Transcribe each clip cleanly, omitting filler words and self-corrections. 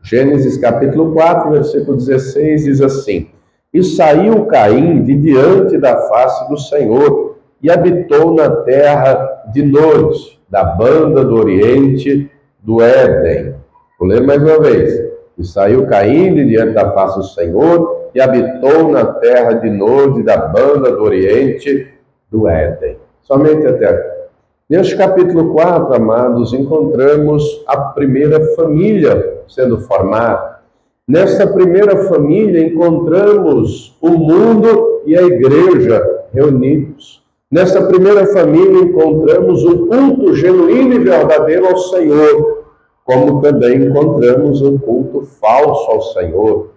Gênesis capítulo 4, versículo 16, diz assim: E saiu Caim de diante da face do Senhor, e habitou na terra de Nod, da banda do oriente do Éden. Vou ler mais uma vez. E saiu Caim de diante da face do Senhor, e habitou na terra de Nod, da banda do oriente do Éden. Somente até aqui. Neste capítulo 4, amados, encontramos a primeira família sendo formada. Nesta primeira família encontramos o mundo e a igreja reunidos. Nesta primeira família encontramos um culto genuíno e verdadeiro ao Senhor, como também encontramos um culto falso ao Senhor.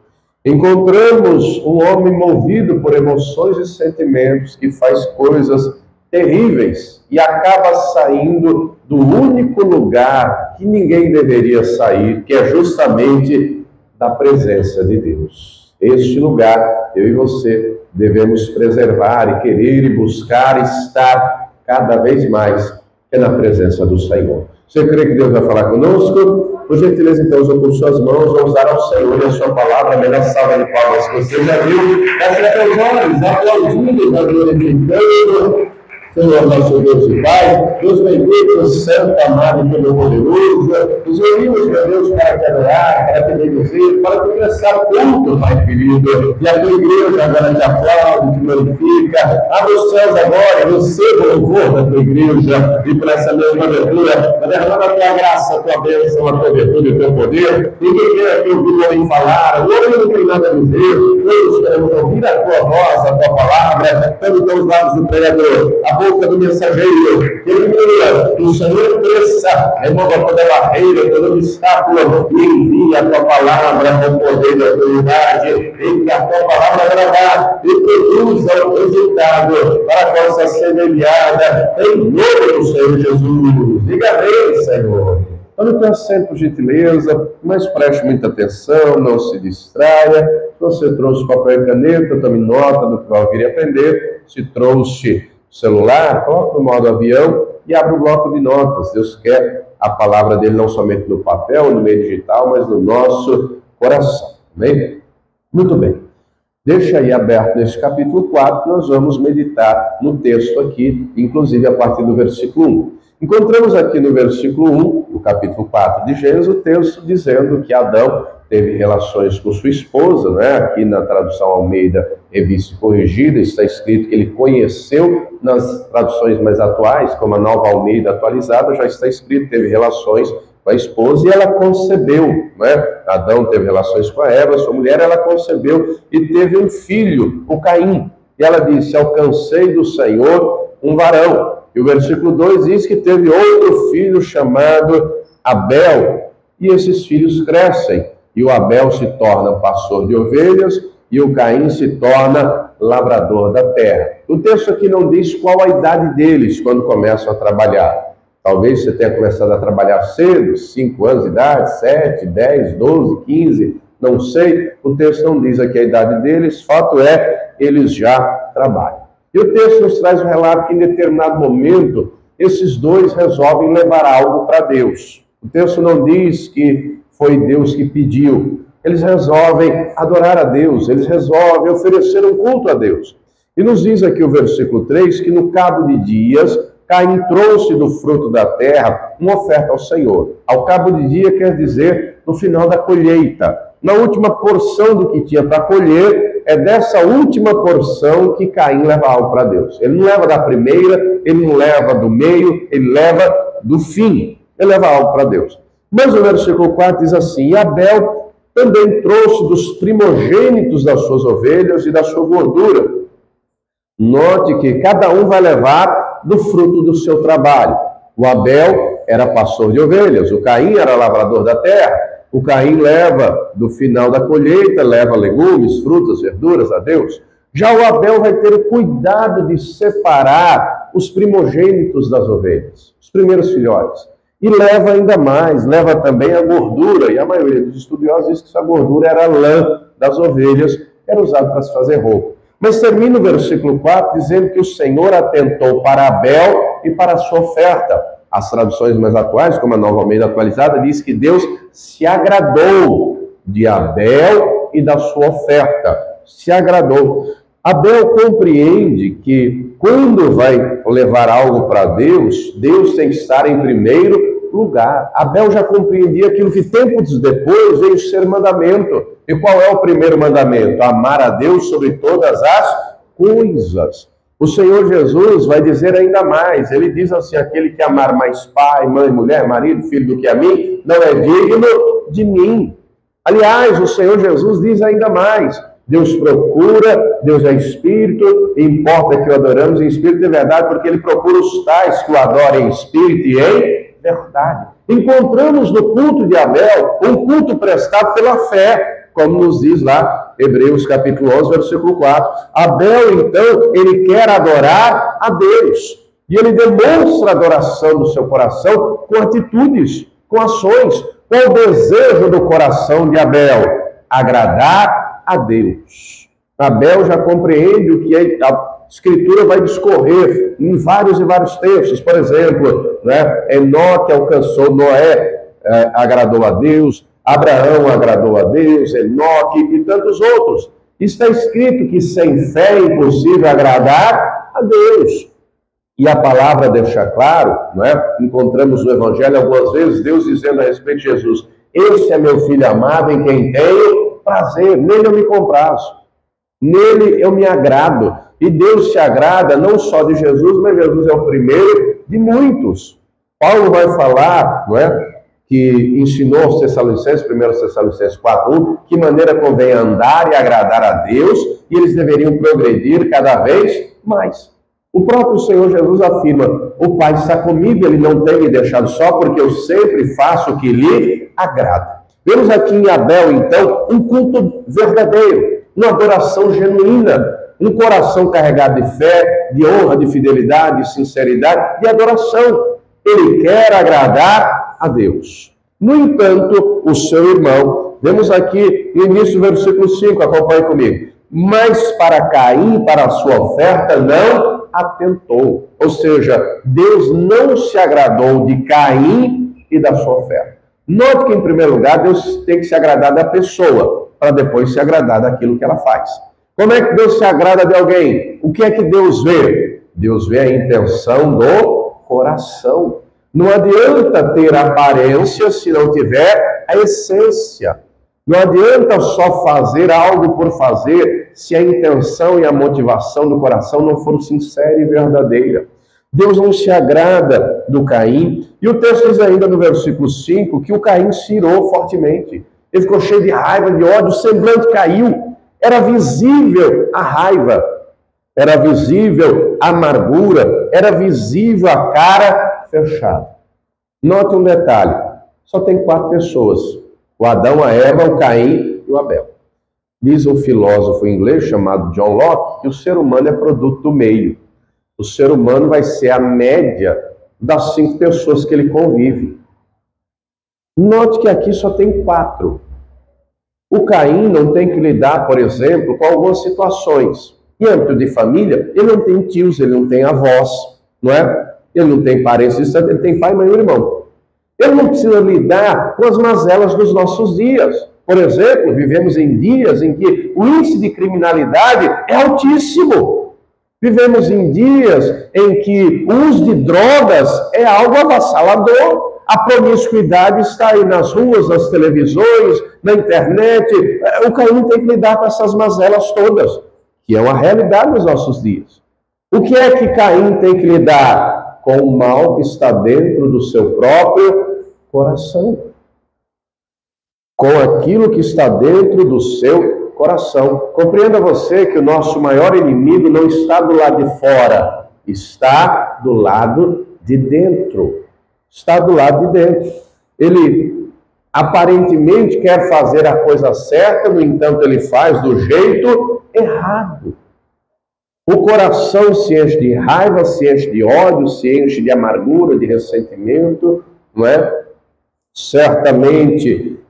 Encontramos um homem movido por emoções e sentimentos que faz coisas terríveis e acaba saindo do único lugar que ninguém deveria sair, que é justamente da presença de Deus. Este lugar, eu e você, devemos preservar e querer e buscar estar cada vez mais, que é na presença do Senhor. Você crê que Deus vai falar conosco? Por gentileza, então, usa com suas mãos, vamos dar ao Senhor e a sua palavra, a melhor salva de palmas que você já viu. Feche teus olhos, aplaudindo, glorificando. Senhor, nosso Deus e Pai, Deus bendito, santo, amado e todo-poderoso, nos reunimos, meu Deus, para te adorar, para te bendizer, para te prestar culto, Pai querido. E a tua igreja agora te aplaude, te glorifica. Abre os céus agora, receba o louvor da tua igreja. E por essa mesma abertura, derrama a tua graça, a tua bênção, a tua virtude e o teu poder. Ninguém quer que ouvir o homem falar, o homem não tem nada a dizer. Todos queremos ouvir a tua voz, a tua palavra, tanto pelos lábios do pregador, a boca do mensageiro, que o Senhor cresça, remova toda barreira, todo obstáculo, e envia a tua palavra com poder da autoridade, em que a tua palavra gravar e produza o resultado para que possa ser enviada em nome do Senhor Jesus. Diga amém, Senhor. Tome teu assento, por gentileza, mas preste muita atenção, não se distraia. Se você trouxe papel e caneta, tome nota do que vai ouvir e aprender. Se trouxe celular, coloca no modo avião e abre um bloco de notas. Deus quer a palavra dele não somente no papel, no meio digital, mas no nosso coração. Amém? Muito bem. Deixa aí aberto nesse capítulo 4, nós vamos meditar no texto aqui, inclusive a partir do versículo 1. Encontramos aqui no versículo 1, do capítulo 4 de Gênesis, o texto dizendo que Adão teve relações com sua esposa, né? Aqui na tradução Almeida, revista corrigida, está escrito que ele conheceu. Nas traduções mais atuais, como a Nova Almeida atualizada, já está escrito que teve relações com a esposa e ela concebeu, né? Adão teve relações com a Eva, sua mulher, ela concebeu e teve um filho, o Caim. E ela disse: alcancei do Senhor um varão. E o versículo 2 diz que teve outro filho chamado Abel. E esses filhos crescem. E o Abel se torna pastor de ovelhas e o Caim se torna lavrador da terra. O texto aqui não diz qual a idade deles quando começam a trabalhar. Talvez você tenha começado a trabalhar cedo, 5 anos de idade, 7, 10, 12, 15, não sei. O texto não diz aqui a idade deles, fato é, eles já trabalham. E o texto nos traz um relato que em determinado momento, esses dois resolvem levar algo para Deus. O texto não diz que foi Deus que pediu. Eles resolvem adorar a Deus, eles resolvem oferecer um culto a Deus. E nos diz aqui o versículo 3 que no cabo de dias, Caim trouxe do fruto da terra uma oferta ao Senhor. Ao cabo de dia quer dizer no final da colheita. Na última porção do que tinha para colher, é dessa última porção que Caim leva algo para Deus. Ele não leva da primeira, ele não leva do meio, ele leva do fim. Ele leva algo para Deus. Mas o versículo 4 diz assim: e Abel também trouxe dos primogênitos das suas ovelhas e da sua gordura. Note que cada um vai levar do fruto do seu trabalho. O Abel era pastor de ovelhas, o Caim era lavrador da terra. O Caim leva do final da colheita, leva legumes, frutas, verduras a Deus. Já o Abel vai ter o cuidado de separar os primogênitos das ovelhas, os primeiros filhotes. E leva ainda mais, leva também a gordura. E a maioria dos estudiosos diz que essa gordura era a lã das ovelhas, era usada para se fazer roupa. Mas termina o versículo 4 dizendo que o Senhor atentou para Abel e para a sua oferta. As traduções mais atuais, como a Nova Almeida atualizada, diz que Deus se agradou de Abel e da sua oferta. Se agradou. Abel compreende que quando vai levar algo para Deus, Deus tem que estar em primeiro lugar. Abel já compreendia aquilo que tempos depois veio ser mandamento. E qual é o primeiro mandamento? Amar a Deus sobre todas as coisas. O Senhor Jesus vai dizer ainda mais. Ele diz assim: aquele que amar mais pai, mãe, mulher, marido, filho do que a mim, não é digno de mim. Aliás, o Senhor Jesus diz ainda mais. Deus procura, Deus é Espírito, e importa que o adoramos em Espírito e verdade, porque Ele procura os tais que o adorem em Espírito e em verdade. Encontramos no culto de Abel um culto prestado pela fé, como nos diz lá Hebreus capítulo 11, versículo 4. Abel, então, ele quer adorar a Deus. E ele demonstra a adoração do seu coração com atitudes, com ações. Qual o desejo do coração de Abel? Agradar a Deus. Abel já compreende o que a Escritura vai discorrer em vários e vários textos. Por exemplo, Enoque alcançou Noé, agradou a Deus. Abraão agradou a Deus, Enoque e tantos outros. Está escrito que sem fé é impossível agradar a Deus. E a palavra deixa claro, encontramos no Evangelho algumas vezes, Deus dizendo a respeito de Jesus: esse é meu filho amado em quem tenho prazer, nele eu me comprazo, nele eu me agrado. E Deus se agrada não só de Jesus, mas Jesus é o primeiro de muitos. Paulo vai falar, que ensinou aos Tessalonicenses, 1 Tessalonicenses 4:1, que maneira convém andar e agradar a Deus, e eles deveriam progredir cada vez mais. O próprio Senhor Jesus afirma: o Pai está comigo, Ele não tem me deixado só, porque eu sempre faço o que lhe agrada. Vemos aqui em Abel, então, um culto verdadeiro, uma adoração genuína, um coração carregado de fé, de honra, de fidelidade, de sinceridade, de adoração. Ele quer agradar a Deus. No entanto, o seu irmão, vemos aqui no início do versículo 5, acompanhe comigo: mas para Caim, para a sua oferta, não atentou. Ou seja, Deus não se agradou de Caim e da sua oferta. Note que, em primeiro lugar, Deus tem que se agradar da pessoa, para depois se agradar daquilo que ela faz. Como é que Deus se agrada de alguém? O que é que Deus vê? Deus vê a intenção do coração. Não adianta ter aparência se não tiver a essência. Não adianta só fazer algo por fazer se a intenção e a motivação do coração não for sincera e verdadeira. Deus não se agrada do Caim. E o texto diz ainda no versículo 5 que o Caim se irou fortemente. Ele ficou cheio de raiva, de ódio, o semblante caiu. Era visível a raiva, era visível a amargura, era visível a cara fechada. Note um detalhe: só tem 4 pessoas: o Adão, a Eva, o Caim e o Abel. Diz um filósofo inglês chamado John Locke que o ser humano é produto do meio. O ser humano vai ser a média das 5 pessoas que ele convive. Note que aqui só tem 4. O Caim não tem que lidar, por exemplo, com algumas situações. Em âmbito de família, ele não tem tios, ele não tem avós, Ele não tem parentes distantes, ele tem pai, mãe e irmão. Ele não precisa lidar com as mazelas dos nossos dias. Por exemplo, vivemos em dias em que o índice de criminalidade é altíssimo. Vivemos em dias em que o uso de drogas é algo avassalador. A promiscuidade está aí nas ruas, nas televisões, na internet. O Caim tem que lidar com essas mazelas todas, que é uma realidade nos nossos dias. O que é que Caim tem que lidar? Com o mal que está dentro do seu próprio coração. Com aquilo que está dentro do seu coração. Compreenda você que o nosso maior inimigo não está do lado de fora, está do lado de dentro. Está do lado de dentro. Ele aparentemente quer fazer a coisa certa, no entanto ele faz do jeito errado. O coração se enche de raiva, se enche de ódio, se enche de amargura, de ressentimento,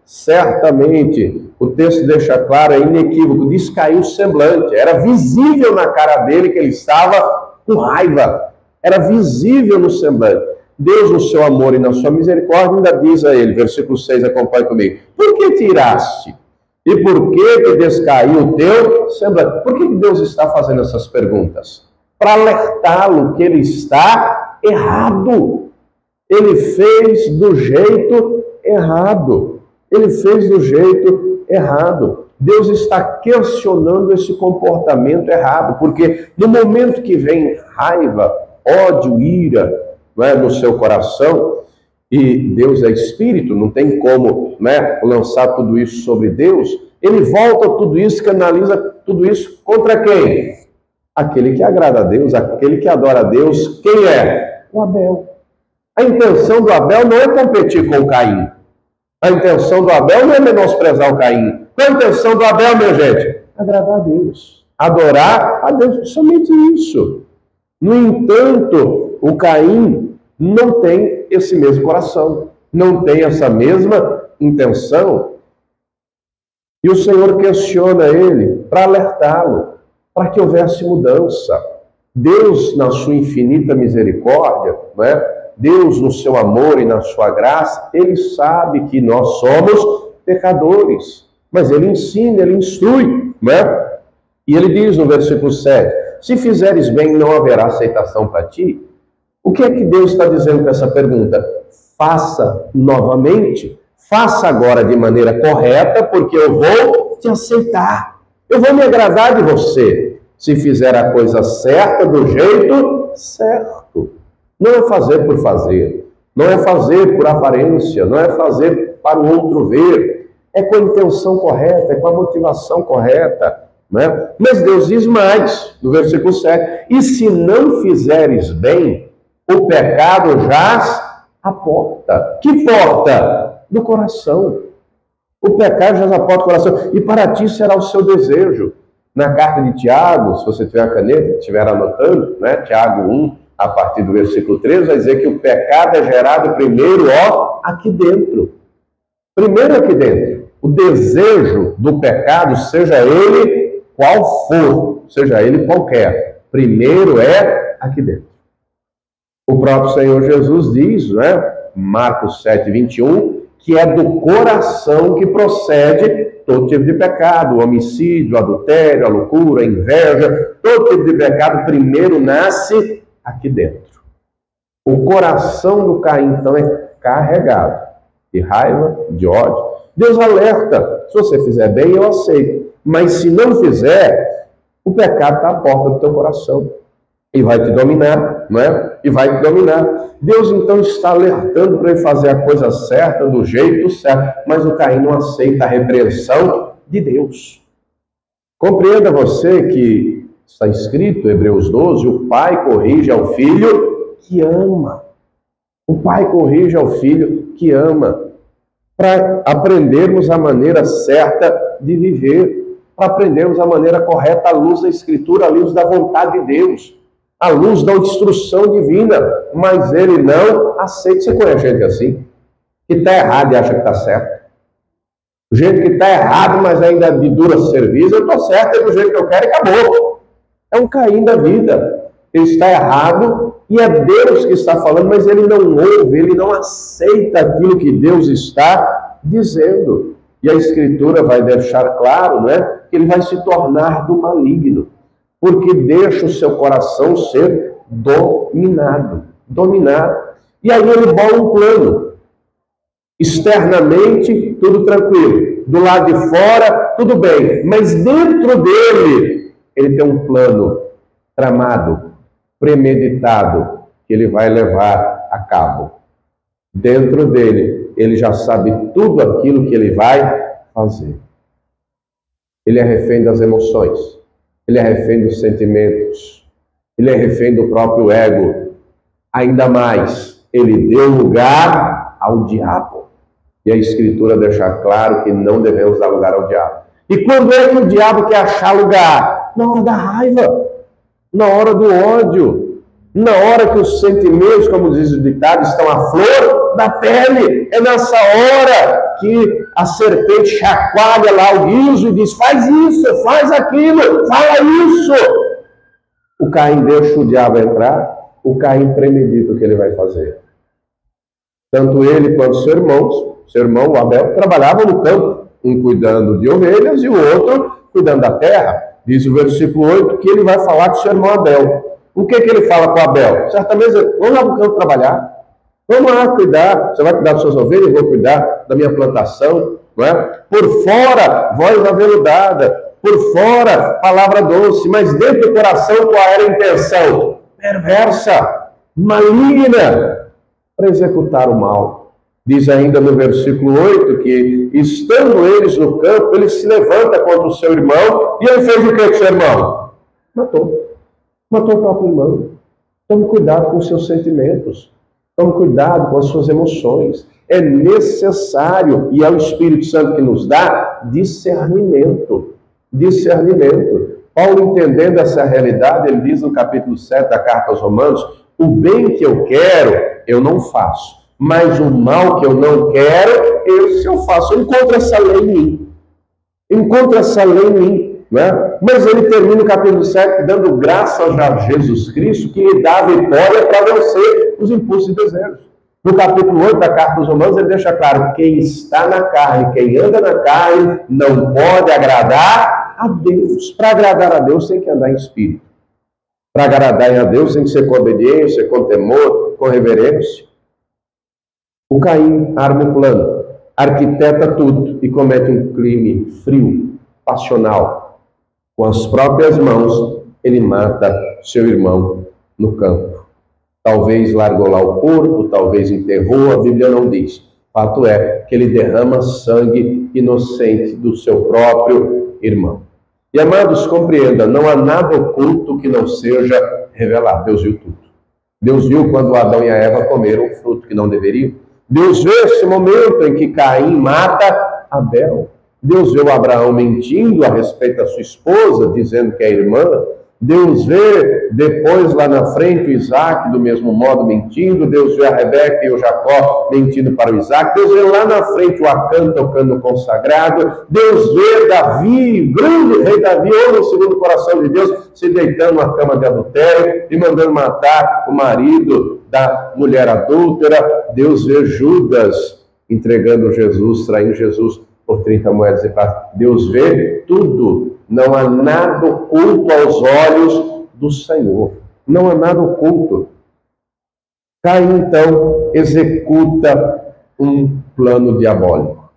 Certamente, o texto deixa claro, é inequívoco, diz que caiu o semblante. Era visível na cara dele que ele estava com raiva. Era visível no semblante. Deus, no seu amor e na sua misericórdia, ainda diz a ele, versículo 6, acompanhe comigo: por que te iraste? E por que descaiu o teu semblante? Por que Deus está fazendo essas perguntas? Para alertá-lo que ele está errado. Ele fez do jeito errado. Ele fez do jeito errado. Deus está questionando esse comportamento errado, porque no momento que vem raiva, ódio, ira, não é, no seu coração, e Deus é espírito, não tem como, né, lançar tudo isso sobre Deus, ele volta tudo isso, canaliza tudo isso contra quem? Aquele que agrada a Deus, aquele que adora a Deus. Quem é? O Abel. A intenção do Abel não é competir com o Caim. A intenção do Abel não é menosprezar o Caim. Qual a intenção do Abel, minha gente? Agradar a Deus. Adorar a Deus. Somente isso. No entanto, o Caim não tem esse mesmo coração. Não tem essa mesma intenção. E o Senhor questiona ele para alertá-lo, para que houvesse mudança. Deus, na sua infinita misericórdia, né? Deus, no seu amor e na sua graça, ele sabe que nós somos pecadores. Mas ele ensina, ele instrui, né? E ele diz no versículo 7, se fizeres bem, não haverá aceitação para ti. O que é que Deus está dizendo com essa pergunta? Faça novamente, faça agora de maneira correta, porque eu vou te aceitar. Eu vou me agradar de você, se fizer a coisa certa, do jeito certo. Não é fazer por fazer, não é fazer por aparência, não é fazer para o outro ver. É com a intenção correta, é com a motivação correta, né? Mas Deus diz mais, no versículo 7, e se não fizeres bem, o pecado jaz à porta. Que porta? Do coração. O pecado jaz à porta do coração, e para ti será o seu desejo. Na carta de Tiago, se você tiver a caneta, estiver anotando, né? Tiago 1, a partir do versículo 13, vai dizer que o pecado é gerado primeiro, aqui dentro. Primeiro aqui dentro. O desejo do pecado, seja ele qual for, seja ele qualquer, primeiro é aqui dentro. O próprio Senhor Jesus diz, né, Marcos 7, 21, que é do coração que procede todo tipo de pecado, o homicídio, o adultério, a loucura, a inveja, todo tipo de pecado primeiro nasce aqui dentro. O coração do Caim, então, é carregado de raiva, de ódio. Deus alerta, se você fizer bem, eu aceito. Mas se não fizer, o pecado está à porta do teu coração. E vai te dominar, não é? E vai te dominar. Deus, então, está alertando para ele fazer a coisa certa, do jeito certo. Mas o Caim não aceita a repreensão de Deus. Compreenda você que está escrito, Hebreus 12, o pai corrige ao filho que ama. O pai corrige ao filho que ama. Para aprendermos a maneira certa de viver. Para aprendermos a maneira correta à luz da Escritura, à luz da vontade de Deus. À luz da instrução divina. Mas ele não aceita. Você conhece gente assim? Que está errado e acha que está certo. Gente que está errado, mas ainda de dura serviço. Eu estou certo, é do jeito que eu quero e acabou. É um Caim da vida. Ele está errado e é Deus que está falando, mas ele não ouve, ele não aceita aquilo que Deus está dizendo. E a Escritura vai deixar claro, né, que ele vai se tornar do maligno, porque deixa o seu coração ser dominado. E aí ele bola um plano. Externamente, tudo tranquilo. Do lado de fora, tudo bem. Mas dentro dele, ele tem um plano tramado, premeditado, que ele vai levar a cabo. Dentro dele, ele já sabe tudo aquilo que ele vai fazer. Ele é refém das emoções, ele é refém dos sentimentos, ele é refém do próprio ego. Ainda mais, ele deu lugar ao diabo. E a Escritura deixa claro que não devemos dar lugar ao diabo. E quando é que o diabo quer achar lugar? Na hora da raiva, na hora do ódio, na hora que os sentimentos, como diz o ditado, estão à flor da pele. É nessa hora que a serpente chacoalha lá o riso e diz, faz isso, faz aquilo, fala isso. O Caim deixa o diabo entrar, o Caim premedita o que ele vai fazer. Tanto ele quanto seu irmão, o Abel, trabalhavam no campo. um cuidando de ovelhas e o outro cuidando da terra. Diz o versículo 8 que ele vai falar com o seu irmão Abel. O que ele fala com Abel? Certamente, vamos lá no campo trabalhar. Vamos lá cuidar. Você vai cuidar das suas ovelhas, eu vou cuidar da minha plantação. Não é? Por fora, voz aveludada. Por fora, palavra doce. Mas dentro do coração, qual era a intenção? Perversa, maligna, para executar o mal. Diz ainda no versículo 8 que, estando eles no campo, ele se levanta contra o seu irmão. E ele fez o que com o seu irmão? Matou. Matou o próprio irmão. Tome cuidado com os seus sentimentos. Tome cuidado com as suas emoções. É necessário, e é o Espírito Santo que nos dá, discernimento. Discernimento. Paulo, entendendo essa realidade, ele diz no capítulo 7 da carta aos Romanos, o bem que eu quero, eu não faço. Mas o mal que eu não quero, esse eu faço. Eu encontro essa lei em mim. Encontro essa lei em mim. Né? Mas ele termina o capítulo 7 dando graças a Jesus Cristo que lhe dá a vitória para vencer os impulsos e desejos. No capítulo 8 da carta aos Romanos ele deixa claro, quem está na carne, quem anda na carne, não pode agradar a Deus. Para agradar a Deus tem que andar em espírito. Para agradar a Deus tem que ser com obediência, com temor, com reverência. O Caim arma um plano, arquiteta tudo e comete um crime frio, passional. Com as próprias mãos, ele mata seu irmão no campo. Talvez largou lá o corpo, talvez enterrou, a Bíblia não diz. Fato é que ele derrama sangue inocente do seu próprio irmão. E, amados, compreenda, não há nada oculto que não seja revelado. Deus viu tudo. Deus viu quando Adão e a Eva comeram o fruto que não deveriam. Deus vê esse momento em que Caim mata Abel. Deus vê o Abraão mentindo a respeito da sua esposa, dizendo que é irmã. Deus vê depois lá na frente o Isaac do mesmo modo mentindo. Deus vê a Rebeca e o Jacó mentindo para o Isaac. Deus vê lá na frente o Acã tocando consagrado. Deus vê Davi, o grande rei Davi, homem segundo o coração de Deus, se deitando na cama de adultério e mandando matar o marido da mulher adúltera. Deus vê Judas entregando Jesus, traindo Jesus por 30 moedas de prata. Deus vê tudo. Não há nada oculto aos olhos do Senhor. Não há nada oculto. Caim, então, executa um plano diabólico.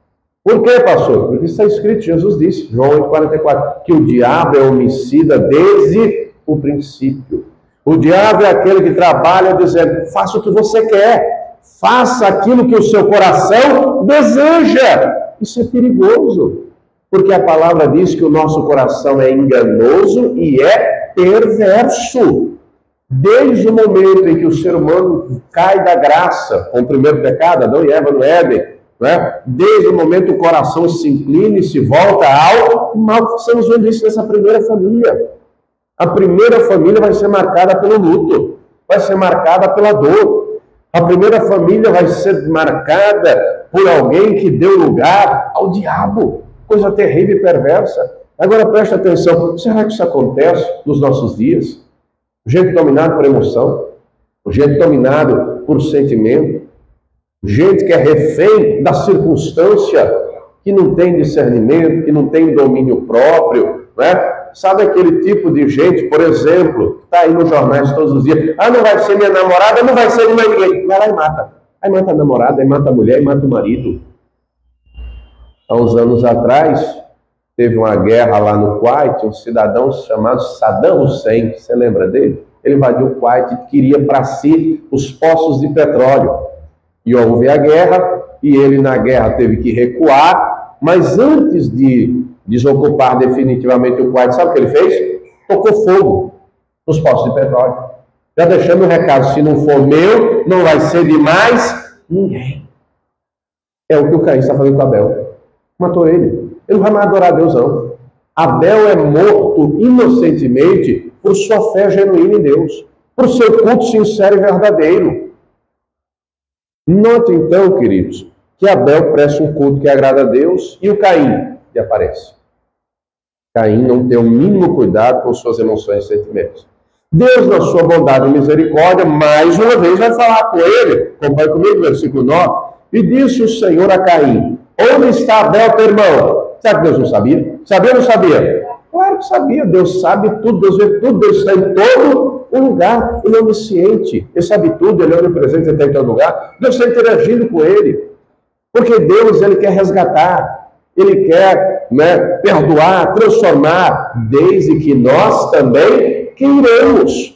Por quê, pastor? Porque está escrito, Jesus disse, João 8,44, que o diabo é homicida desde o princípio. O diabo é aquele que trabalha dizendo, faça o que você quer. Faça aquilo que o seu coração deseja. Isso é perigoso, porque a palavra diz que o nosso coração é enganoso e é perverso. Desde o momento em que o ser humano cai da graça, com o primeiro pecado, Adão e Eva no Éden, né? Desde o momento que o coração se inclina e se volta ao mal. Estamos vendo isso nessa primeira família. A primeira família vai ser marcada pelo luto, vai ser marcada pela dor. A primeira família vai ser marcada por alguém que deu lugar ao diabo. Coisa terrível e perversa. Agora preste atenção, será que isso acontece nos nossos dias? Gente dominada por emoção, gente dominada por sentimento, gente que é refém da circunstância, que não tem discernimento, que não tem domínio próprio, né? Sabe aquele tipo de gente, por exemplo, que está aí nos jornais todos os dias, não vai ser minha namorada, não vai ser de mais ninguém. Vai lá e mata. Aí mata a namorada, aí mata a mulher, aí mata o marido. Há uns anos atrás, teve uma guerra lá no Kuwait, um cidadão chamado Saddam Hussein, você lembra dele? Ele invadiu o Kuwait e queria para si os poços de petróleo. E houve a guerra, e ele na guerra teve que recuar, mas antes de desocupar definitivamente o Kuwait, sabe o que ele fez? Tocou fogo nos poços de petróleo. Já deixando o recado, se não for meu, não vai ser de mais ninguém. É o que o Caim está fazendo com Abel. Matou ele. Ele não vai mais adorar a Deus, não. Abel é morto inocentemente por sua fé genuína em Deus, por seu culto sincero e verdadeiro. Note então, queridos, que Abel presta um culto que agrada a Deus e o Caim que aparece. Caim não tem o mínimo cuidado com suas emoções e sentimentos. Deus, na sua bondade e misericórdia, mais uma vez vai falar com ele. Acompanhe comigo, versículo 9. E disse o Senhor a Caim, onde está Abel, teu irmão? Será que Deus não sabia? Sabia ou não sabia? Claro que sabia. Deus sabe tudo, Deus vê tudo, Deus está em todo o lugar. Ele é onisciente, ele sabe tudo, ele é onipresente, ele está em todo lugar. Deus está interagindo com ele. Porque Deus, ele quer resgatar, ele quer, perdoar, transformar, desde que nós também queiramos.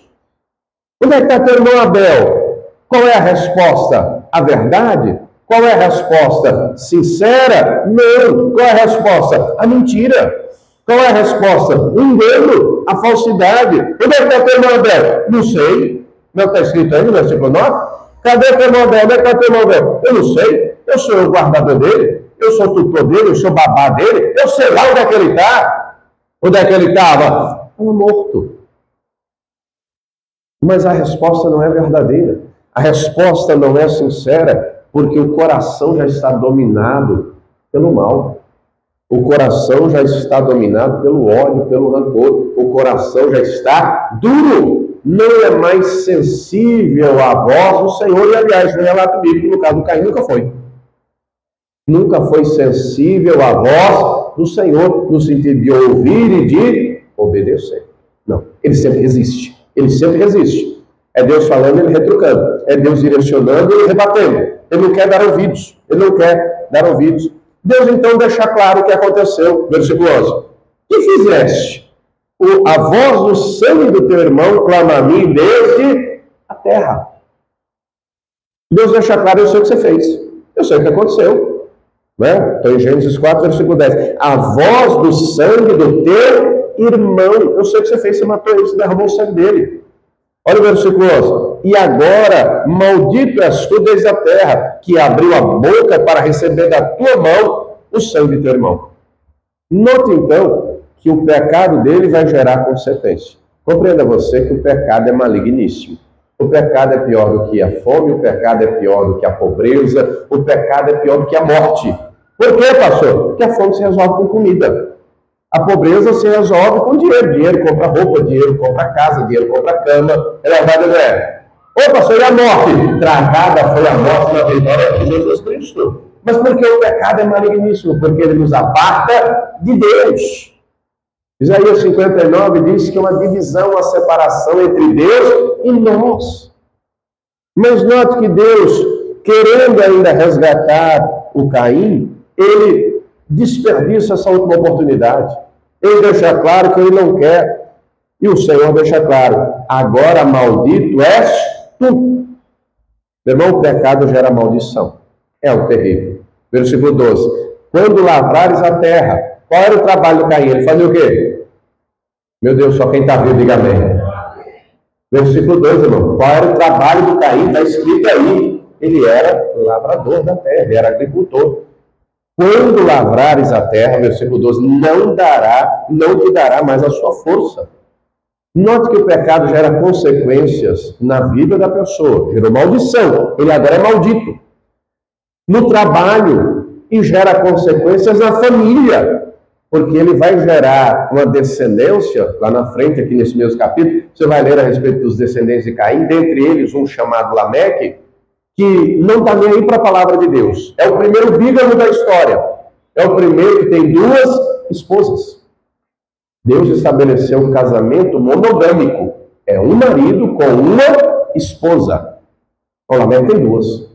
Onde é que está teu irmão Abel? Qual é a resposta? A verdade? Qual é a resposta? Sincera? Não. Qual é a resposta? A mentira. Qual é a resposta? O engano, a falsidade. Onde é que está teu irmão Abel? Não sei. Não está escrito aí no versículo 9? Cadê teu irmão Abel? Onde é que está teu irmão Abel? Eu não sei. Eu sou o guardador dele. Eu sou o tutor dele. Eu sou o babá dele. Eu sei lá onde é que ele está. Onde é que ele estava? Estava morto. Mas a resposta não é verdadeira. A resposta não é sincera, porque o coração já está dominado pelo mal. O coração já está dominado pelo ódio, pelo rancor. O coração já está duro. Não é mais sensível à voz do Senhor. E, aliás, no relato bíblico, no caso do Caim, nunca foi. Nunca foi sensível à voz do Senhor, no sentido de ouvir e de obedecer. Não, ele sempre resiste. Ele sempre resiste. É Deus falando, ele retrucando. É Deus direcionando, ele rebatendo. Ele não quer dar ouvidos. Ele não quer dar ouvidos. Deus então deixa claro o que aconteceu. Versículo 11. Que fizeste? A voz do sangue do teu irmão clama a mim desde a terra. Deus deixa claro, eu sei o que você fez. Eu sei o que aconteceu. Estou em Gênesis 4, versículo 10. A voz do sangue do teu irmão. Eu sei o que você fez, você matou ele, você derramou o sangue dele. Olha o versículo 11. E agora, maldito és tu desde a terra, que abriu a boca para receber da tua mão o sangue de teu irmão. Note então que o pecado dele vai gerar consequência. Compreenda você que o pecado é maligníssimo. O pecado é pior do que a fome, o pecado é pior do que a pobreza, o pecado é pior do que a morte. Por quê, pastor? Porque a fome se resolve com comida. A pobreza se resolve com dinheiro. Dinheiro compra roupa, dinheiro compra casa, dinheiro compra cama. É verdade, não é? Ô, pastor, e a morte? Tragada foi a morte na vitória de Jesus Cristo. Mas porque o pecado é maligníssimo? Porque ele nos aparta de Deus. Isaías 59 diz que é uma divisão, uma separação entre Deus e nós. Mas note que Deus, querendo ainda resgatar o Caim, ele desperdiça essa última oportunidade. Ele deixa claro que ele não quer. E o Senhor deixa claro, agora maldito és tu. Meu irmão, o pecado gera maldição. É o terrível. Versículo 12. Quando lavrares a terra, qual era o trabalho do Caim? Ele fazia o quê? Meu Deus, só quem está vivo, diga amém. Versículo 12, irmão. Qual era o trabalho do Caim? Está escrito aí. Ele era lavrador da terra, ele era agricultor. Quando lavrares a terra, versículo 12, não te dará mais a sua força. Note que o pecado gera consequências na vida da pessoa. Gerou maldição. Ele agora é maldito. No trabalho, e gera consequências na família. Porque ele vai gerar uma descendência, lá na frente, aqui nesse mesmo capítulo, você vai ler a respeito dos descendentes de Caim, dentre eles um chamado Lameque, que não está nem aí para a palavra de Deus. É o primeiro bígamo da história. É o primeiro que tem duas esposas. Deus estabeleceu um casamento monogâmico. É um marido com uma esposa. O Lameque tem duas.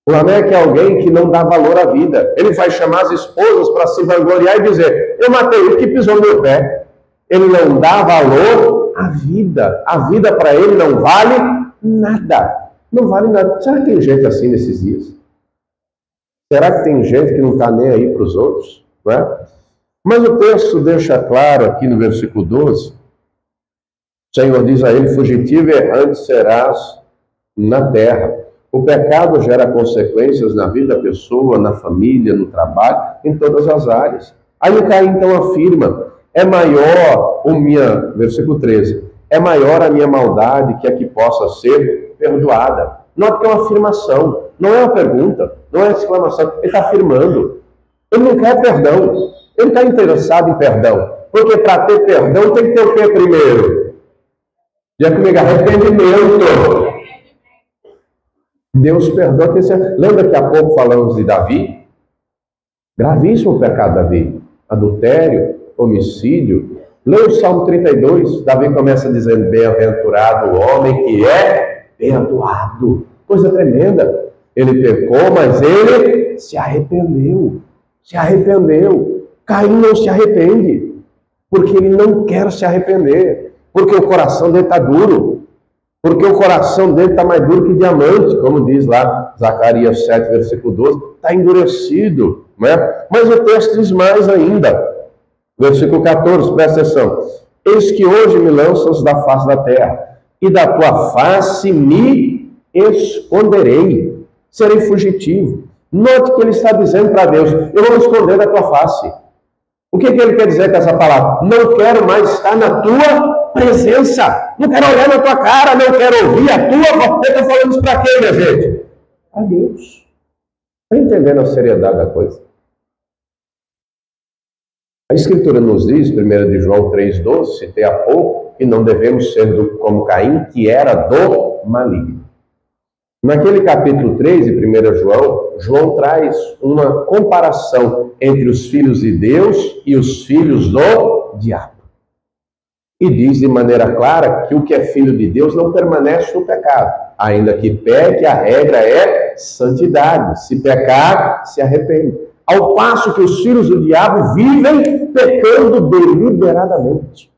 O Lameque é alguém que não dá valor à vida. Ele vai chamar as esposas para se vangloriar e dizer, eu matei ele que pisou no meu pé. Ele não dá valor à vida. A vida para ele não vale nada. Não vale nada. Será que tem gente assim nesses dias? Será que tem gente que não está nem aí para os outros? Não é? Mas o texto deixa claro aqui no versículo 12, o Senhor diz a ele, fugitivo e errante serás na terra. O pecado gera consequências na vida da pessoa, na família, no trabalho, em todas as áreas. Aí o Caim então afirma, versículo 13, é maior a minha maldade que a que possa ser perdoada. Note que é uma afirmação, não é uma pergunta, não é uma exclamação, ele está afirmando. Ele não quer perdão, ele está interessado em perdão, porque para ter perdão tem que ter o que primeiro? Diga comigo, arrependimento. Deus perdoa. Lembra que há pouco falamos de Davi? Gravíssimo o pecado, Davi. Adultério, homicídio. Leia o Salmo 32. Davi começa dizendo: bem-aventurado o homem que é perdoado. Coisa tremenda. Ele pecou, mas ele se arrependeu. Se arrependeu. Caim não se arrepende, porque ele não quer se arrepender, porque o coração dele está duro, porque o coração dele está mais duro que diamante, como diz lá Zacarias 7, versículo 12, está endurecido, né? Mas o texto diz mais ainda, versículo 14, presta atenção: eis que hoje me lanças da face da terra, e da tua face me esconderei, serei fugitivo. Note que ele está dizendo para Deus: eu vou me esconder da tua face. O que ele quer dizer com essa palavra? Não quero mais estar na tua presença. Não quero olhar na tua cara, não quero ouvir a tua voz. Ele está falando isso para quem, minha gente? Para Deus. Está entendendo a seriedade da coisa? A Escritura nos diz, 1 de João 3,12, citei há pouco, que não devemos ser como Caim, que era do maligno. Naquele capítulo 3 de 1 João, João traz uma comparação entre os filhos de Deus e os filhos do diabo. E diz de maneira clara que o que é filho de Deus não permanece no pecado. Ainda que peque, a regra é santidade. Se pecar, se arrepende. Ao passo que os filhos do diabo vivem pecando deliberadamente.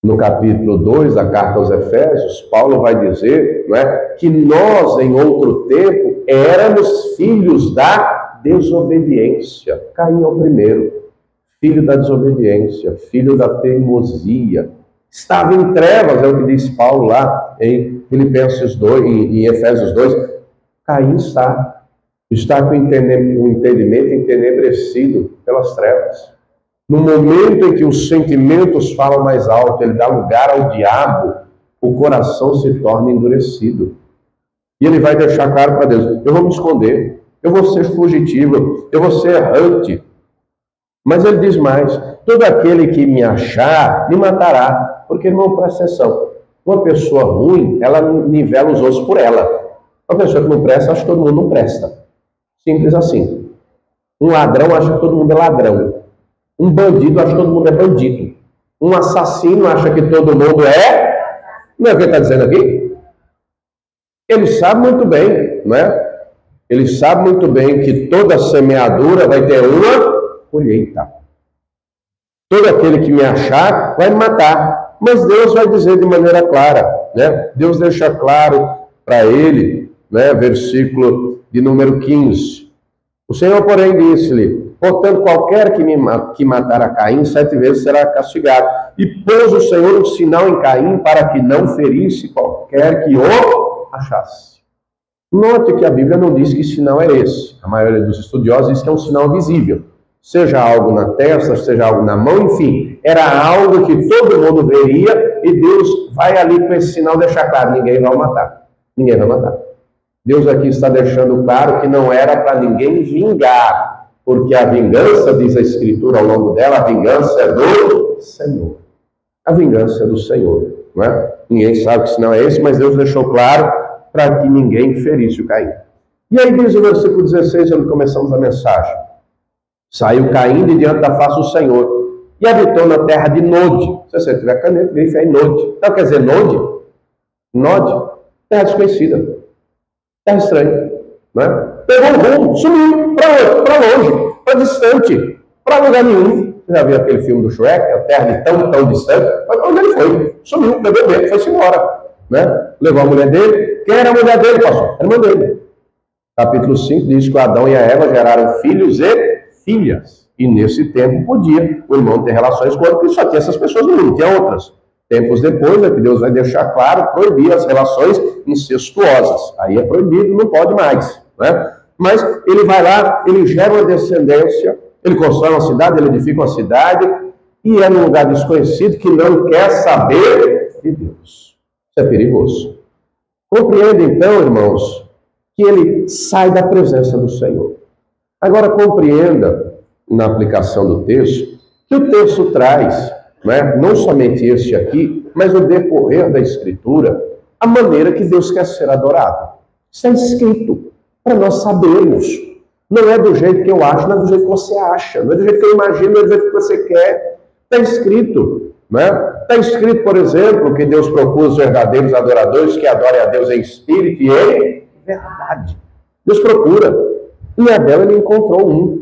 No capítulo 2 da carta aos Efésios, Paulo vai dizer, não é, que nós, em outro tempo, éramos filhos da desobediência. Caim é o primeiro, filho da desobediência, filho da teimosia. Estava em trevas, é o que diz Paulo lá em Filipenses 2, em Efésios 2. Caim está com o entendimento entenebrecido pelas trevas. No momento em que os sentimentos falam mais alto, ele dá lugar ao diabo, o coração se torna endurecido. E ele vai deixar claro para Deus: eu vou me esconder, eu vou ser fugitivo, eu vou ser errante. Mas ele diz mais: todo aquele que me achar, me matará. Porque, irmão, presta atenção, uma pessoa ruim, ela nivela os outros por ela. Uma pessoa que não presta, acha que todo mundo não presta. Simples assim. Um ladrão acha que todo mundo é ladrão. Um bandido acha que todo mundo é bandido. Um assassino acha que todo mundo é... Não é o que ele está dizendo aqui? Ele sabe muito bem, não é? Ele sabe muito bem que toda semeadura vai ter uma colheita. Todo aquele que me achar vai me matar. Mas Deus vai dizer de maneira clara, né? Deus deixa claro para ele, né? Versículo de número 15. O Senhor, porém, disse-lhe: portanto, qualquer que matar a Caim 7 vezes será castigado. E pôs o Senhor um sinal em Caim para que não ferisse qualquer que o achasse. Note que a Bíblia não diz que sinal é esse. A maioria dos estudiosos diz que é um sinal visível. Seja algo na testa, seja algo na mão, enfim. Era algo que todo mundo veria e Deus vai ali com esse sinal deixar claro: ninguém vai matar. Ninguém vai matar. Deus aqui está deixando claro que não era para ninguém vingar. Porque a vingança, diz a Escritura ao longo dela, a vingança é do Senhor. A vingança é do Senhor, não é? Ninguém sabe que sinal é esse, mas Deus deixou claro para que ninguém ferisse o Caim. E aí diz o versículo 16, onde começamos a mensagem: saiu Caim de diante da face do Senhor e habitou na terra de Nod. Se você tiver caneta, grife aí Nod. Então quer dizer Nod? Nod, terra desconhecida, terra estranha, não é? Pegou o rumo, sumiu para longe, para distante, para lugar nenhum. Você já viu aquele filme do Shrek, a terra de tão distante? Mas onde ele foi? Sumiu, pegou o medo, foi-se embora. Né? Levou a mulher dele. Quem era a mulher dele, pastor? Era a irmã dele. Capítulo 5 diz que Adão e a Eva geraram filhos e filhas. E nesse tempo podia o irmão ter relações com outro, porque só tinha essas pessoas no mundo, tinha outras. Tempos depois é que Deus vai deixar claro, proibir as relações incestuosas. Aí é proibido, não pode mais. Né? Mas ele vai lá, ele gera uma descendência, ele constrói uma cidade, ele edifica uma cidade, e é num lugar desconhecido que não quer saber de Deus. Isso é perigoso. Compreenda então, irmãos, que ele sai da presença do Senhor. Agora compreenda, na aplicação do texto, que o texto traz, não somente este aqui, mas no decorrer da Escritura, a maneira que Deus quer ser adorado. Está escrito para nós sabermos. Não é do jeito que eu acho, não é do jeito que você acha, não é do jeito que eu imagino, não é do jeito que você quer. Está escrito, né? Está escrito, por exemplo, que Deus procura os verdadeiros adoradores que adorem a Deus em espírito e em verdade. Deus procura. E Abel, ele encontrou um.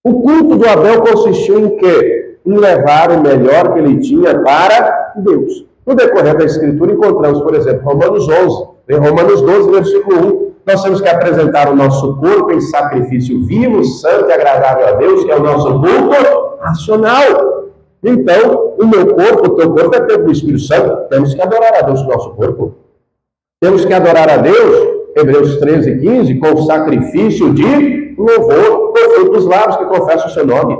O culto do Abel consistiu em quê? Em levar o melhor que ele tinha para Deus. No decorrer da Escritura, encontramos, por exemplo, Romanos 11. Em Romanos 12, versículo 1. Nós temos que apresentar o nosso corpo em sacrifício vivo, santo e agradável a Deus, que é o nosso culto racional. Então, o meu corpo, o teu corpo é templo do Espírito Santo. Temos que adorar a Deus com o nosso corpo. Temos que adorar a Deus, Hebreus 13, 15, com o sacrifício de louvor, com o fruto dos lábios que confessa o seu nome.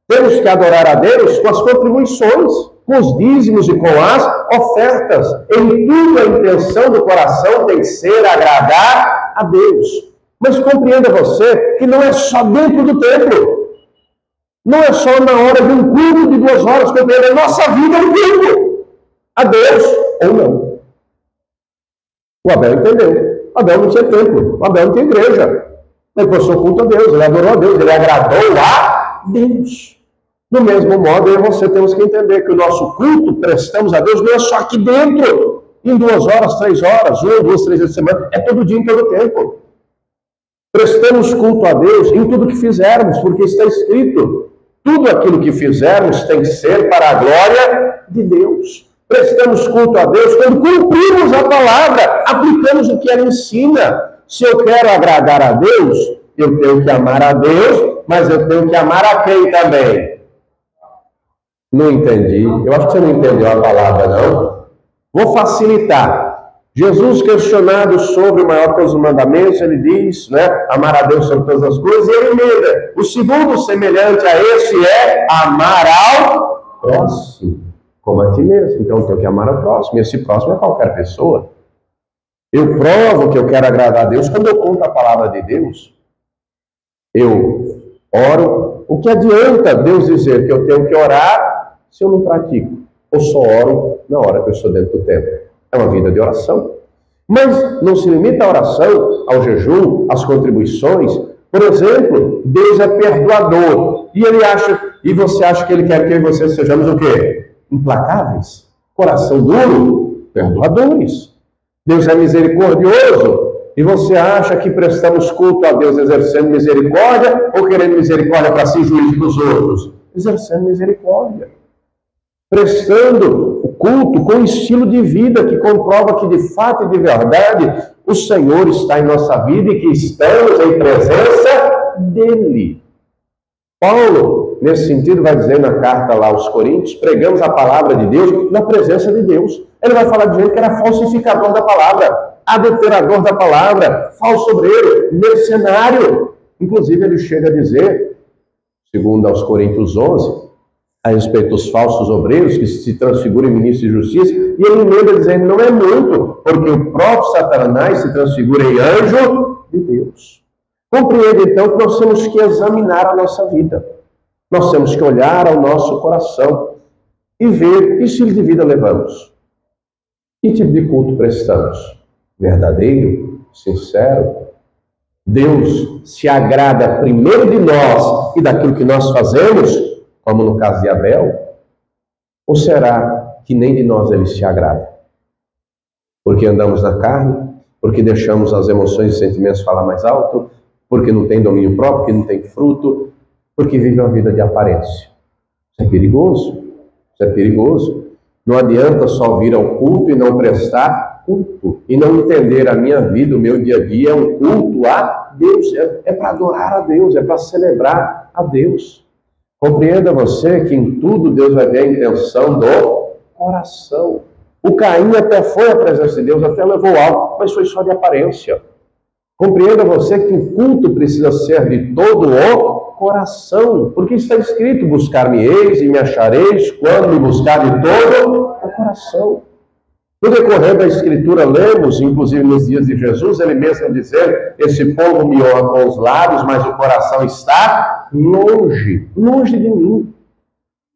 Temos que adorar a Deus com as contribuições, com os dízimos e com as ofertas. Em tudo a intenção do coração tem que ser agradar a Deus. Mas compreenda você que não é só dentro do templo. Não é só na hora de um culto de 2 horas, compreenda, a nossa vida é um culto a Deus ou não. O Abel entendeu. O Abel não tinha templo. O Abel não tinha igreja. Ele prestou culto a Deus, ele adorou a Deus, ele agradou a Deus. Do mesmo modo, eu e você temos que entender que o nosso culto prestamos a Deus não é só aqui dentro, em 2 horas, 3 horas, 1, 2, 3 vezes por semana, é todo dia, em todo tempo. Prestamos culto a Deus em tudo que fizermos, porque está escrito, tudo aquilo que fizermos tem que ser para a glória de Deus. Prestamos culto a Deus quando cumprimos a palavra, aplicamos o que ela ensina. Se eu quero agradar a Deus, eu tenho que amar a Deus, mas eu tenho que amar a quem também? Não entendi. Eu acho que você não entendeu a palavra, não. Vou facilitar. Jesus, questionado sobre o maior de todos os mandamentos, ele diz, né, amar a Deus sobre todas as coisas, e ele emenda. O segundo, semelhante a esse, é amar ao próximo, como a ti mesmo. Então, eu tenho que amar ao próximo. E esse próximo é qualquer pessoa. Eu provo que eu quero agradar a Deus quando eu conto a palavra de Deus. Eu oro. O que adianta Deus dizer que eu tenho que orar se eu não pratico? Ou só oro na hora que eu estou dentro do templo? É uma vida de oração. Mas não se limita à oração, ao jejum, às contribuições. Por exemplo, Deus é perdoador. E você acha que Ele quer que eu e você sejamos o quê? Implacáveis? Coração duro? Perdoadores. Deus é misericordioso. E você acha que prestamos culto a Deus exercendo misericórdia ou querendo misericórdia para ser juiz dos outros? Exercendo misericórdia. Prestando o culto com um estilo de vida que comprova que de fato e de verdade o Senhor está em nossa vida e que estamos em presença dEle. Paulo, nesse sentido, vai dizer na carta lá aos Coríntios, pregamos a palavra de Deus na presença de Deus. Ele vai falar de gente que era falsificador da palavra, adulterador da palavra, falso obreiro, mercenário. Inclusive, ele chega a dizer, segundo aos Coríntios 11, a respeito dos falsos obreiros que se transfiguram em ministros de justiça, e ele emenda dizendo, não é muito, porque o próprio Satanás se transfigura em anjo de Deus. Compreende, então, que nós temos que examinar a nossa vida. Nós temos que olhar ao nosso coração e ver que estilo de vida levamos. Que tipo de culto prestamos? Verdadeiro? Sincero? Deus se agrada primeiro de nós e daquilo que nós fazemos, como no caso de Abel? Ou será que nem de nós Ele se agrada? Porque andamos na carne? Porque deixamos as emoções e sentimentos falar mais alto? Porque não tem domínio próprio, porque não tem fruto? Porque vive uma vida de aparência? Isso é perigoso. Isso é perigoso. Não adianta só vir ao culto e não prestar culto. E não entender a minha vida, o meu dia a dia é um culto a Deus. É para adorar a Deus, é para celebrar a Deus. Compreenda você que em tudo Deus vai ver a intenção do coração. O Caim até foi à presença de Deus, até levou algo, mas foi só de aparência. Compreenda você que o culto precisa ser de todo o coração, porque está escrito, buscar-me-eis e me achareis quando me buscar de todo o coração. No decorrer da Escritura, lemos, inclusive nos dias de Jesus, ele mesmo dizer, esse povo me honra com os lábios, mas o coração está longe, longe de mim.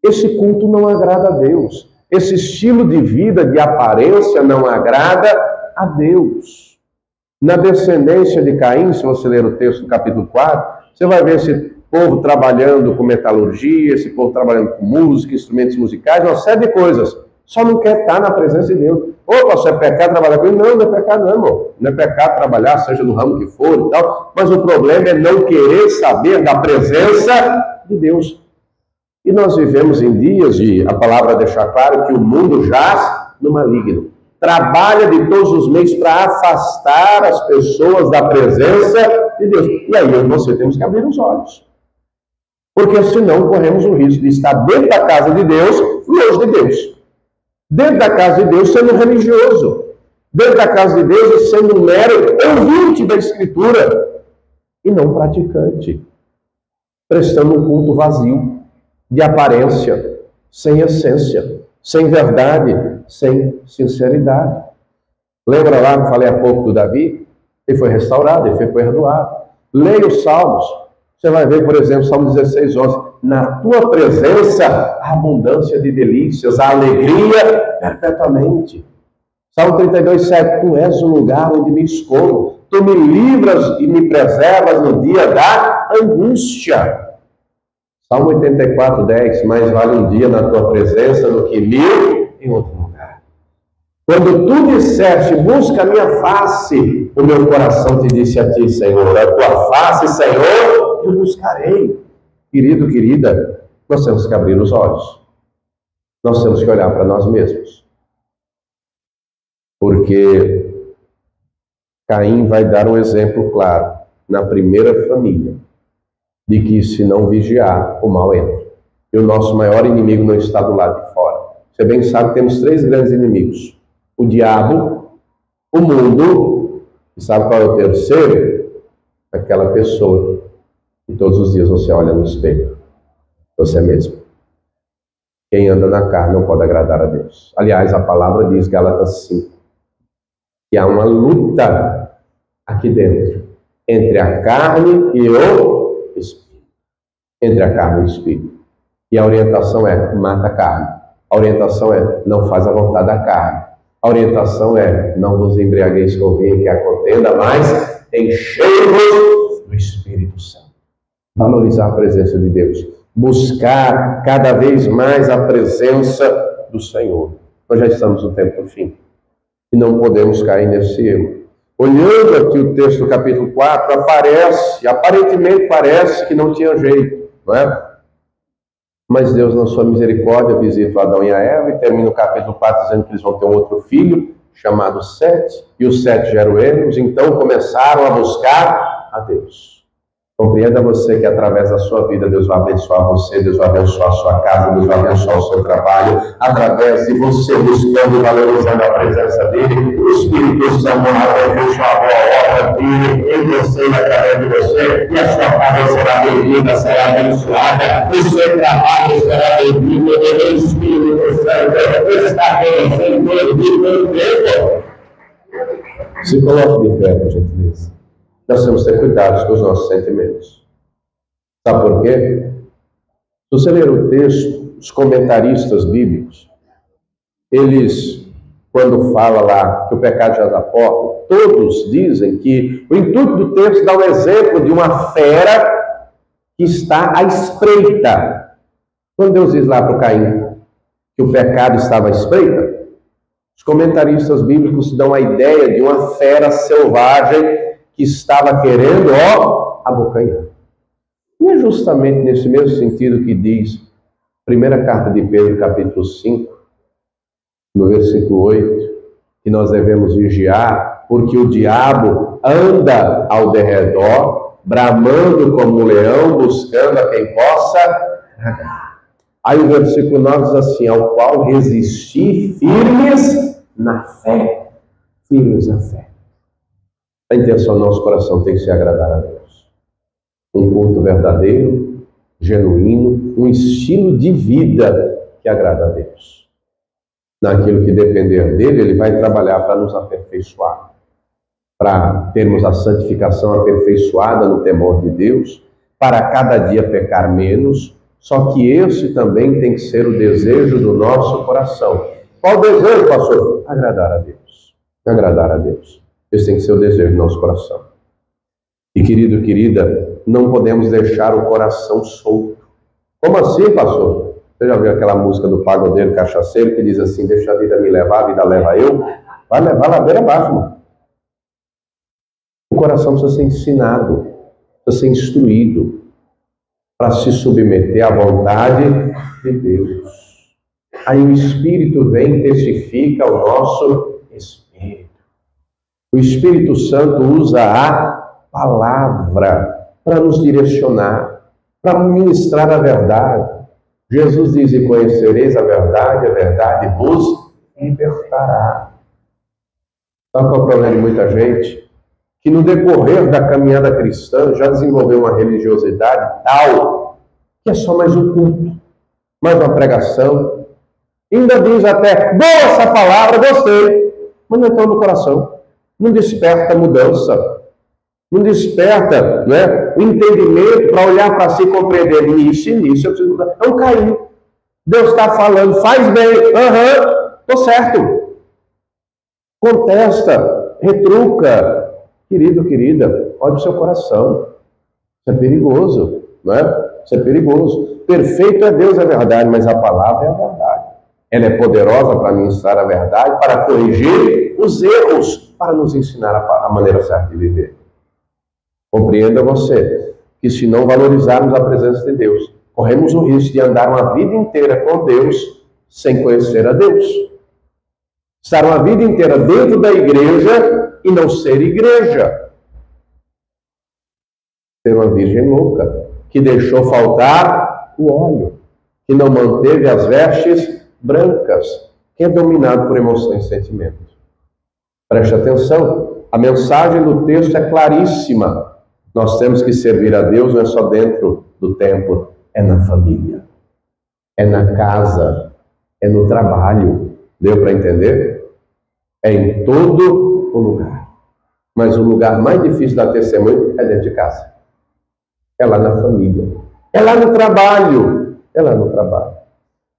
Esse culto não agrada a Deus. Esse estilo de vida, de aparência, não agrada a Deus. Na descendência de Caim, se você ler o texto do capítulo 4, você vai ver esse povo trabalhando com metalurgia, esse povo trabalhando com música, instrumentos musicais, uma série de coisas. Só não quer estar na presença de Deus. Opa, se é pecado trabalhar com ele? Não, não é pecado não, irmão. Não é pecado trabalhar, seja no ramo que for e tal. Mas o problema é não querer saber da presença de Deus. E nós vivemos em dias de, a palavra deixa claro, que o mundo jaz no maligno. Trabalha de todos os meios para afastar as pessoas da presença de Deus. E aí eu e você temos que abrir os olhos. Porque senão corremos o risco de estar dentro da casa de Deus, longe de Deus. Dentro da casa de Deus sendo religioso. Dentro da casa de Deus sendo um mero ouvinte da Escritura. E não praticante. Prestando um culto vazio, de aparência, sem essência, sem verdade, sem sinceridade. Lembra lá que falei há pouco do Davi? Ele foi restaurado, ele foi perdoado. Leia os Salmos. Você vai ver, por exemplo, Salmo 16, 11. Na tua presença, a abundância de delícias, a alegria perpetuamente. Salmo 32, 7. Tu és o lugar onde me escondo. Tu me livras e me preservas no dia da angústia. Salmo 84, 10. Mais vale um dia na tua presença do que 1000 em outro lugar. Quando tu disseste, busca a minha face, o meu coração te disse a ti, Senhor, a tua face, Senhor, eu buscarei. Querido, querida, nós temos que abrir os olhos. Nós temos que olhar para nós mesmos. Porque Caim vai dar um exemplo claro na primeira família de que se não vigiar, o mal entra. E o nosso maior inimigo não está do lado de fora. Você bem sabe que temos 3 grandes inimigos. O diabo, o mundo, e sabe qual é o terceiro? Aquela pessoa que todos os dias você olha no espelho. Você mesmo. Quem anda na carne não pode agradar a Deus. Aliás, a palavra diz, Gálatas 5, que há uma luta aqui dentro entre a carne e o espírito. Entre a carne e o espírito. E a orientação é, mata a carne. A orientação é, não faz a vontade da carne. A orientação é, não vos embriagueis com vinho que a contenda, mas enchei-vos do Espírito Santo. Valorizar a presença de Deus. Buscar cada vez mais a presença do Senhor. Nós já estamos no tempo do fim. E não podemos cair nesse erro. Olhando aqui o texto do capítulo 4, aparentemente parece que não tinha jeito, não é? Mas Deus, na sua misericórdia, visita o Adão e a Eva e termina o capítulo 4 dizendo que eles vão ter um outro filho, chamado Sete, e o Sete gerou eles, então começaram a buscar a Deus. Compreenda você que através da sua vida Deus vai abençoar você, Deus vai abençoar a sua casa, Deus vai abençoar o seu trabalho, através de você buscando e valorizando a presença dele, o Espírito Santo vai abençoar a boa obra dele em você e através de você, e a sua casa será bem-vinda, será abençoada, o seu trabalho será bem-vindo, o Espírito Santo está bem pelo tempo. Se coloque de pé, por gentileza. Nós temos que ter cuidado com os nossos sentimentos. Sabe por quê? Se você ler o texto, os comentaristas bíblicos, eles, quando fala lá que o pecado já dá porta, todos dizem que o intuito do texto dá um exemplo de uma fera que está à espreita. Quando Deus diz lá para o Caim que o pecado estava à espreita, os comentaristas bíblicos dão a ideia de uma fera selvagem que estava querendo, abocanhar. E é justamente nesse mesmo sentido que diz, primeira carta de Pedro, capítulo 5, no versículo 8, que nós devemos vigiar, porque o diabo anda ao derredor, bramando como um leão, buscando a quem possa tragar. Aí o versículo 9 diz assim, ao qual resistir firmes na fé. Firmes na fé. A intenção do nosso coração tem que ser agradar a Deus. Um culto verdadeiro, genuíno, um estilo de vida que agrada a Deus. Naquilo que depender dele, ele vai trabalhar para nos aperfeiçoar. Para termos a santificação aperfeiçoada no temor de Deus, para cada dia pecar menos, só que esse também tem que ser o desejo do nosso coração. Qual o desejo, pastor? Agradar a Deus. Agradar a Deus. Esse tem que ser o desejo do nosso coração. E querido, querida, não podemos deixar o coração solto. Como assim, pastor? Você já viu aquela música do pagodeiro cachaceiro que diz assim: deixa a vida me levar, a vida leva eu? Vai levar a ladeira abaixo, mano. O coração precisa ser ensinado, precisa ser instruído para se submeter à vontade de Deus. Aí o Espírito vem e testifica ao nosso espírito. O Espírito Santo usa a palavra para nos direcionar, para ministrar a verdade. Jesus diz: e conhecereis a verdade vos libertará. Sabe qual é o problema de muita gente? Que no decorrer da caminhada cristã já desenvolveu uma religiosidade tal que é só mais um culto, mais uma pregação. Ainda diz até: boa essa palavra, gostei, mas não entrou no coração. Não desperta mudança, não desperta, né, o entendimento para olhar para si e compreender. Nisso, eu preciso mudar. É um Caim. Deus está falando: faz bem, estou certo. Contesta, retruca. Querido, querida, olhe para o seu coração. Isso é perigoso, não é? Isso é perigoso. Perfeito é Deus, é verdade, mas a palavra é a verdade. Ela é poderosa para ministrar a verdade, para corrigir os erros, para nos ensinar a maneira certa de viver. Compreenda você que, se não valorizarmos a presença de Deus, corremos o risco de andar uma vida inteira com Deus sem conhecer a Deus. Estar uma vida inteira dentro da igreja e não ser igreja. Ser uma virgem louca, que deixou faltar o óleo, que não manteve as vestes brancas, que é dominado por emoções e sentimentos. Preste atenção, a mensagem do texto é claríssima. Nós temos que servir a Deus não é só dentro do templo, é na família, é na casa, é no trabalho. Deu para entender? É em todo o lugar. Mas o lugar mais difícil da testemunho é dentro de casa. É lá na família. É lá no trabalho. É lá no trabalho.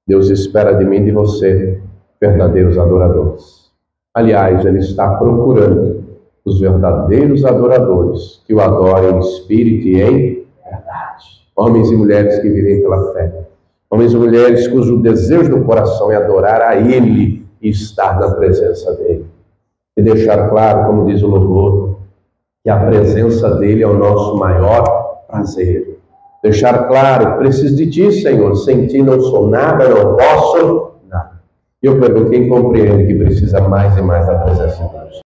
Deus espera de mim e de você verdadeiros adoradores. Aliás, Ele está procurando os verdadeiros adoradores que o adorem em espírito e em verdade. Homens e mulheres que vivem pela fé. Homens e mulheres cujo desejo do coração é adorar a Ele e estar na presença dEle. E deixar claro, como diz o louvor, que a presença dEle é o nosso maior prazer. Deixar claro: preciso de Ti, Senhor, sem Ti não sou nada, não posso nada. E eu pergunto: quem compreende que precisa mais e mais da presença de Deus?